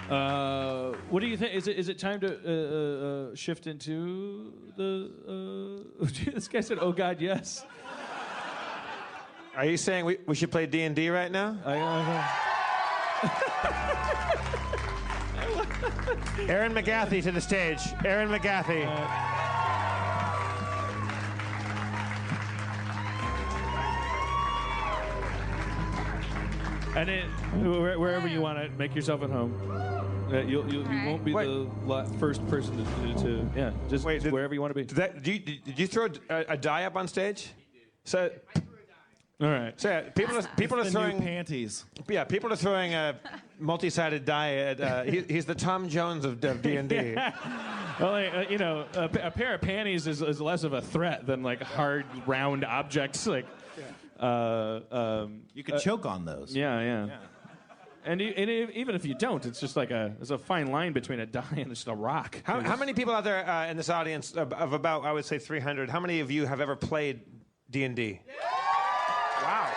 What do you think? Is it time to shift into the? This guy said, "Oh God, yes." Are you saying we should play D&D right now? Aaron McGathy to the stage. Aaron McGathy. And wherever you want to make yourself at home. You won't be the first person to just Wait, wherever you want to be. Did you throw a die up on stage? So, all right. So yeah, people are throwing panties. Yeah, people are throwing a multi-sided die at. He's the Tom Jones of D&D. Well, a pair of panties is less of a threat than like hard round objects like. You could choke on those. Yeah. And even if you don't, it's just like there's a fine line between a die and just a rock. How many people out there in this audience of about, I would say, 300, how many of you have ever played D&D? Wow.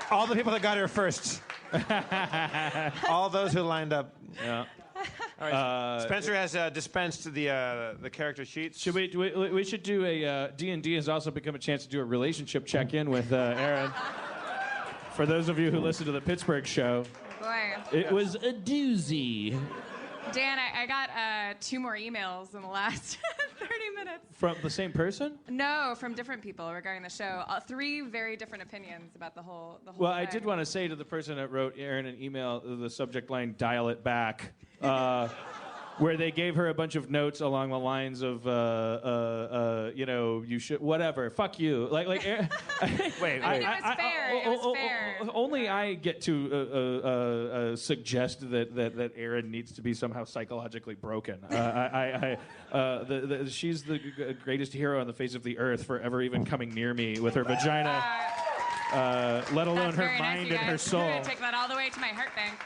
all the people that got here first. All those who lined up. Yeah. All right. Spencer has dispensed the character sheets. We should do a D&D has also become a chance to do a relationship check-in with Aaron. For those of you who listen to the Pittsburgh show, boy, it was a doozy. Dan, I got 2 more emails in the last 30 minutes. From the same person? No, from different people regarding the show. 3 very different opinions about the whole Well, thing. I did want to say to the person that wrote Aaron an email, the subject line, "Dial it back," where they gave her a bunch of notes along the lines of, you should, whatever, fuck you. Like, wait. It was fair. Only I get to suggest that Aaron needs to be somehow psychologically broken. She's the greatest hero on the face of the earth for ever even coming near me with her vagina. Let alone That's her very mind nice, and her soul. I'm gonna take that all the way to my heart bank.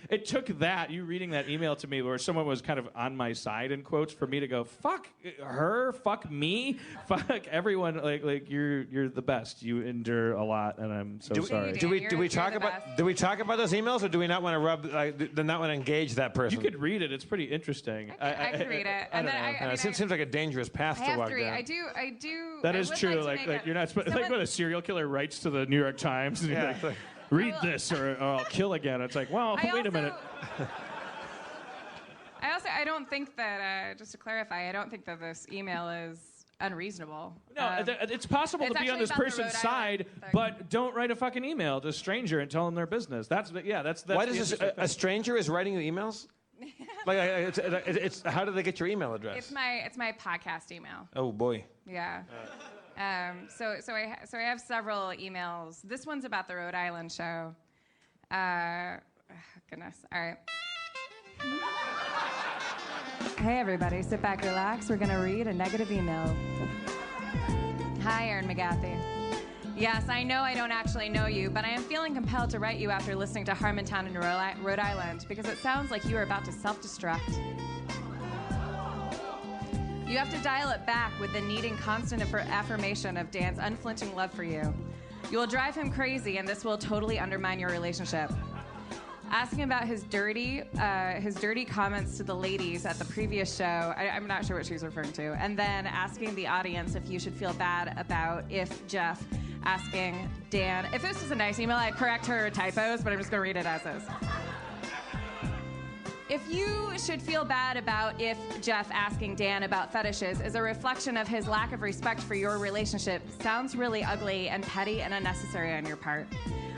It took that, you reading that email to me where someone was kind of on my side in quotes for me to go, fuck her, fuck me, fuck everyone. Like you're the best. You endure a lot, and I'm so sorry. Do we talk about those emails, or do we not want to not want to engage that person? You could read it. It's pretty interesting. I could read it. I don't know. It seems like a dangerous path to walk down. I do. That is true. Like you're not supposed. Like when a serial killer writes to the New York Times, and you're like, read this or I'll kill again. It's like, well, wait a minute. I don't think that. Just to clarify, I don't think that this email is unreasonable. No, it's possible to be on this person's side, but don't write a fucking email to a stranger and tell them their business. That's why does a stranger is writing you emails? Like it's how do they get your email address? It's my podcast email. Oh boy. Yeah. So I have several emails. This one's about the Rhode Island show. Goodness. All right. Hey everybody, sit back, relax. We're gonna read a negative email. Hi, Aaron McGathy. Yes, I know I don't actually know you, but I am feeling compelled to write you after listening to Harmontown in Rhode Island because it sounds like you are about to self-destruct. You have to dial it back with the needing constant affirmation of Dan's unflinching love for you. You will drive him crazy, and this will totally undermine your relationship. Asking about his dirty comments to the ladies at the previous show, I'm not sure what she's referring to, and then asking the audience if you should feel bad about if Jeff asking Dan, if this was a nice email, I'd correct her typos, but I'm just going to read it as is. If you should feel bad about if Jeff asking Dan about fetishes is a reflection of his lack of respect for your relationship, sounds really ugly and petty and unnecessary on your part.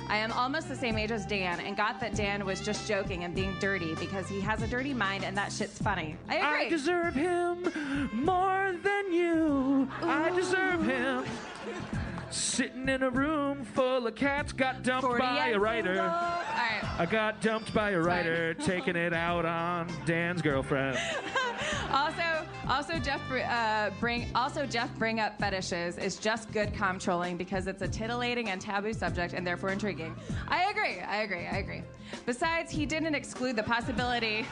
I am almost the same age as Dan and got that Dan was just joking and being dirty because he has a dirty mind and that shit's funny. I agree. I deserve him more than you. Ooh. I deserve him. Sitting in a room full of cats, got dumped by a writer. All right. I got dumped by a writer, taking it out on Dan's girlfriend. Also, Jeff bring up fetishes is just good comm trolling because it's a titillating and taboo subject and therefore intriguing. I agree. Besides, he didn't exclude the possibility.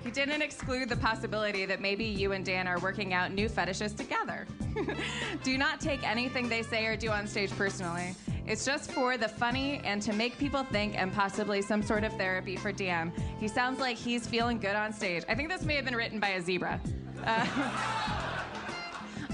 He didn't exclude the possibility that maybe you and Dan are working out new fetishes together. Do not take anything they say or do on stage personally. It's just for the funny and to make people think and possibly some sort of therapy for Dan. He sounds like he's feeling good on stage. I think this may have been written by a zebra.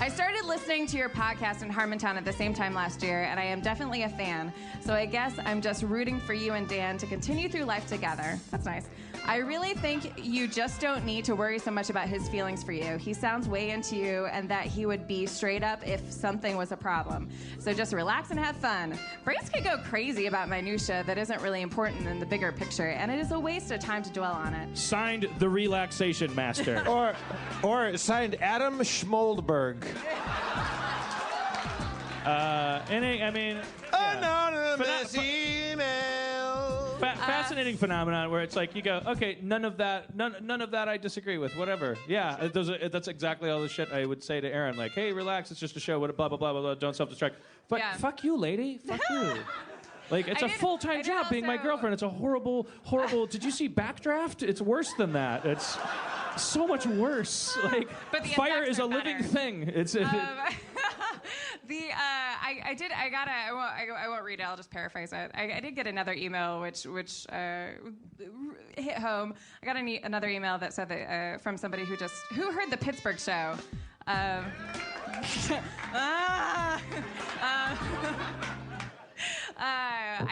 I started listening to your podcast in Harmontown at the same time last year, and I am definitely a fan. So I guess I'm just rooting for you and Dan to continue through life together. That's nice. I really think you just don't need to worry so much about his feelings for you. He sounds way into you, and that he would be straight up if something was a problem. So just relax and have fun. Brains can go crazy about minutia that isn't really important in the bigger picture, and it is a waste of time to dwell on it. Signed, the Relaxation Master. or signed Adam Schmoldberg. Anonymous email. Fascinating phenomenon where it's like you go, okay, none of that I disagree with, whatever. Yeah, that's exactly all the shit I would say to Aaron, like, hey, relax, it's just a show, blah, blah, blah, blah, blah, don't self-destruct. But fuck you, lady, fuck you. Like, it's a full-time job being my girlfriend. It's a horrible, did you see Backdraft? It's worse than that. It's so much worse. Like, fire is a living thing. It's... I won't read it. I'll just paraphrase it. I did get another email which hit home. I got another email that said that from somebody who heard the Pittsburgh show. I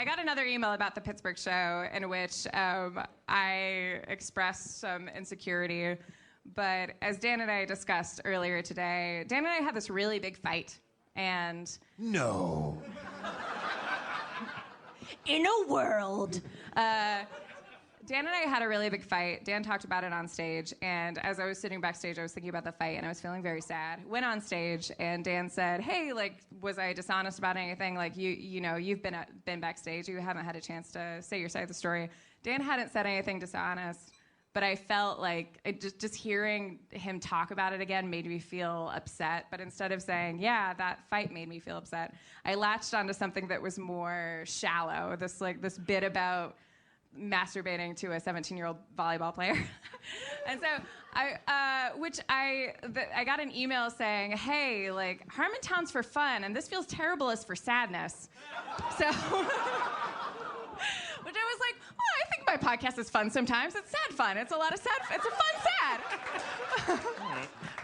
got another email about the Pittsburgh show in which I expressed some insecurity. But as Dan and I discussed earlier today, Dan and I had this really big fight. And no. In a world. Dan and I had a really big fight. Dan talked about it on stage, and as I was sitting backstage, I was thinking about the fight, and I was feeling very sad. Went on stage, and Dan said, "Hey, like, was I dishonest about anything? Like, you've been backstage. You haven't had a chance to say your side of the story." Dan hadn't said anything dishonest, but I felt like just hearing him talk about it again made me feel upset. But instead of saying, "Yeah, that fight made me feel upset," I latched onto something that was more shallow. This bit about masturbating to a 17-year-old volleyball player. And so I got an email saying, "Hey, like, Harmontown's for fun, and this feels terrible as for sadness." So, which I was like, "Oh, I think my podcast is fun sometimes. It's sad fun. It's a lot of sad. It's a fun sad."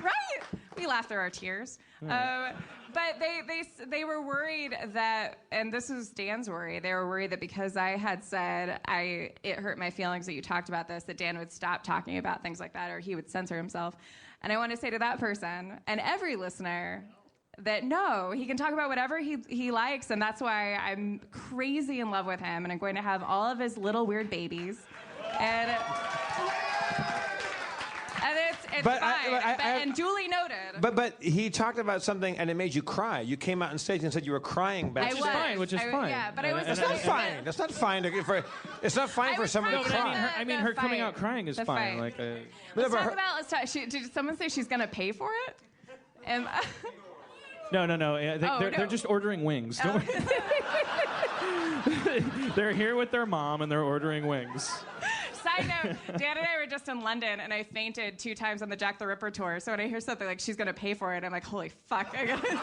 Right? We laugh through our tears. But they were worried that, and this is Dan's worry, they were worried that because I had said it hurt my feelings that you talked about this, that Dan would stop talking about things like that, or he would censor himself. And I want to say to that person and every listener that no, he can talk about whatever he likes, and that's why I'm crazy in love with him, and I'm going to have all of his little weird babies. And it's fine, and duly noted. But he talked about something and it made you cry. You came out on stage and said you were crying backstage. Which is fine. Yeah, but I was. That's not fine. That's not fine it's not fine for someone to cry. I mean, her coming out crying is fine. Like, let's talk. Did someone say she's gonna pay for it? No. They're just ordering wings. Don't worry. They're here with their mom and they're ordering wings. Side note, Dan and I were just in London, and I fainted 2 times on the Jack the Ripper tour. So when I hear something like she's going to pay for it, I'm like, holy fuck, I got to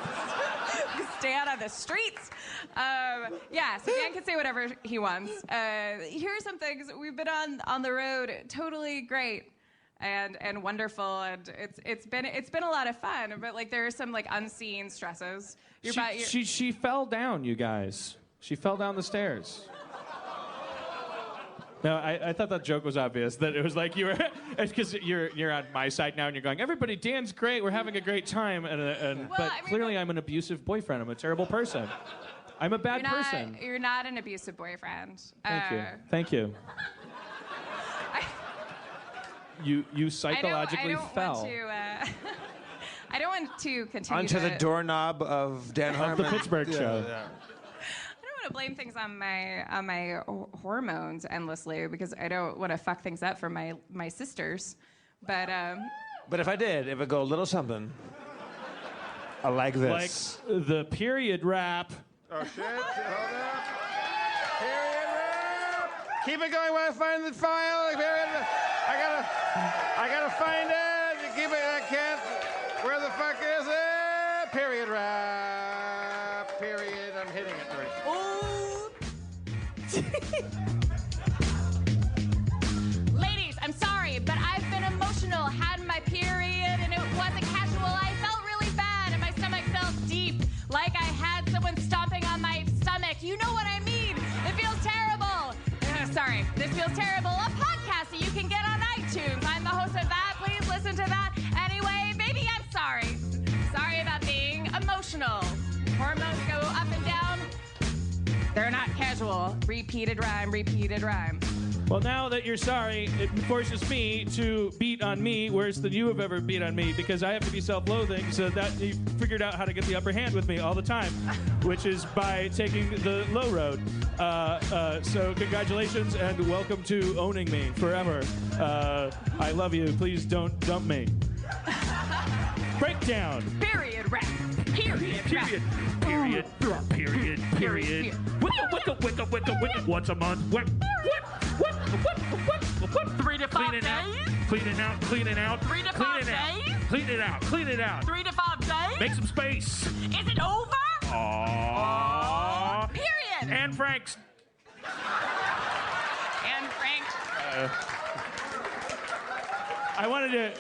stay out of the streets. So Dan can say whatever he wants. Here are some things. We've been on the road, totally great and wonderful, and it's been a lot of fun. But like there are some like unseen stresses. She fell down, you guys. She fell down the stairs. No, I thought that joke was obvious. That it was like you were, because you're on my side now, and you're going, everybody, Dan's great, we're having a great time, clearly I'm an abusive boyfriend. I'm a terrible person. I'm a bad person. You're not an abusive boyfriend. Thank you. You psychologically fell. I don't want to continue. Onto the doorknob of Dan Harmon. The Pittsburgh show. Yeah. To blame things on my hormones endlessly because I don't want to fuck things up for my sisters, but if I did, it would go a little something. I like this. Like the period rap. Oh shit! Hold up. Period rap. Keep it going while I find the file. Period. I gotta find it. Keep it. I can't. Where the fuck is it? Period rap. Period. I'm hitting it right. Ladies, I'm sorry, but I've been emotional, had my period, and it wasn't casual. I felt really bad, and my stomach felt deep, like I had someone stomping on my stomach. You know what I mean? It feels terrible. Sorry, this feels terrible. A podcast that you can get on iTunes. I'm the host of that. Please listen to that. Anyway, baby, I'm sorry. Sorry about being emotional. Hormones go up and down. They're not casual. Repeated rhyme, repeated rhyme. Well, now that you're sorry, it forces me to beat on me worse than you have ever beat on me, because I have to be self-loathing, so that you figured out how to get the upper hand with me all the time, which is by taking the low road. So congratulations and welcome to owning me forever. I love you. Please don't dump me. Breakdown. Period rap. Period. Period. Period. Period. Period. Wicka. Once a month. What? 3 to 5 days. Cleaning out. 3 to 5 days. Clean it out. 3 to 5 days. Make some space. Is it over? Aww. Period. And Frank's. And Frank. I wanted to.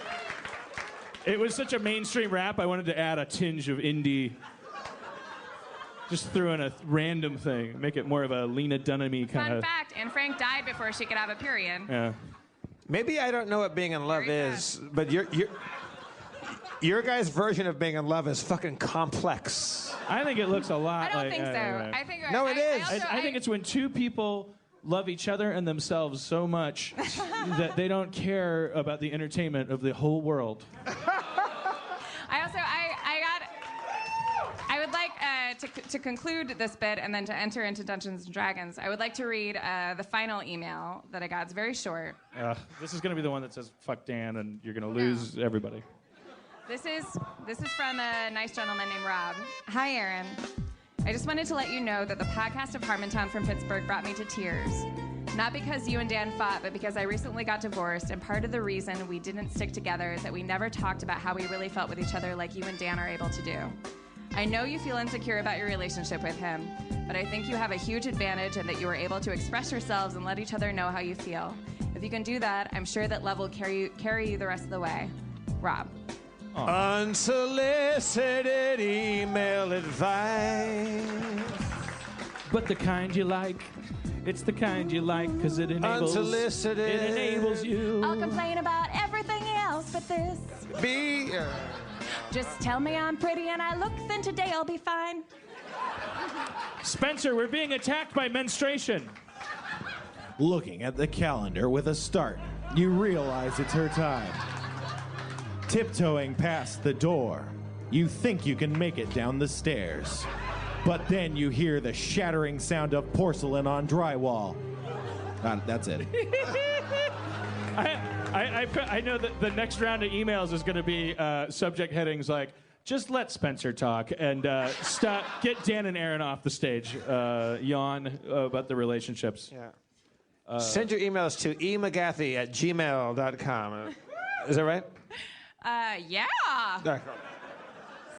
It was such a mainstream rap, I wanted to add a tinge of indie. Just threw in a random thing, make it more of a Lena Dunham-y kind of. Fun fact, Anne Frank died before she could have a period. Yeah. Maybe I don't know what being in love Very is, but your guys' version of being in love is fucking complex. I think it looks a lot I don't like. think so. Anyway. I think No, it is. I think it's when two people love each other and themselves so much that they don't care about the entertainment of the whole world. I would like to conclude this bit and then to enter into Dungeons and Dragons. I would like to read the final email that I got. It's very short. This is going to be the one that says "fuck Dan" and you're going to lose everybody. This is from a nice gentleman named Rob. Hi, Aaron. I just wanted to let you know that the podcast of Harmontown from Pittsburgh brought me to tears. Not because you and Dan fought, but because I recently got divorced, and part of the reason we didn't stick together is that we never talked about how we really felt with each other like you and Dan are able to do. I know you feel insecure about your relationship with him, but I think you have a huge advantage in that you are able to express yourselves and let each other know how you feel. If you can do that, I'm sure that love will carry you the rest of the way. Rob. Unsolicited email advice. But the kind you like. It's the kind you like because it enables. Unsolicited. It enables you. I'll complain about everything else but this. Just tell me I'm pretty and I look thin today, I'll be fine. Spencer, we're being attacked by menstruation. Looking at the calendar with a start, you realize it's her time. Tiptoeing past the door, you think you can make it down the stairs. But then you hear the shattering sound of porcelain on drywall. That's it. I know that the next round of emails is going to be subject headings like, just let Spencer talk and get Dan and Aaron off the stage. Yawn about the relationships. Yeah. Send your emails to emcgathey@gmail.com. Is that right? Yeah.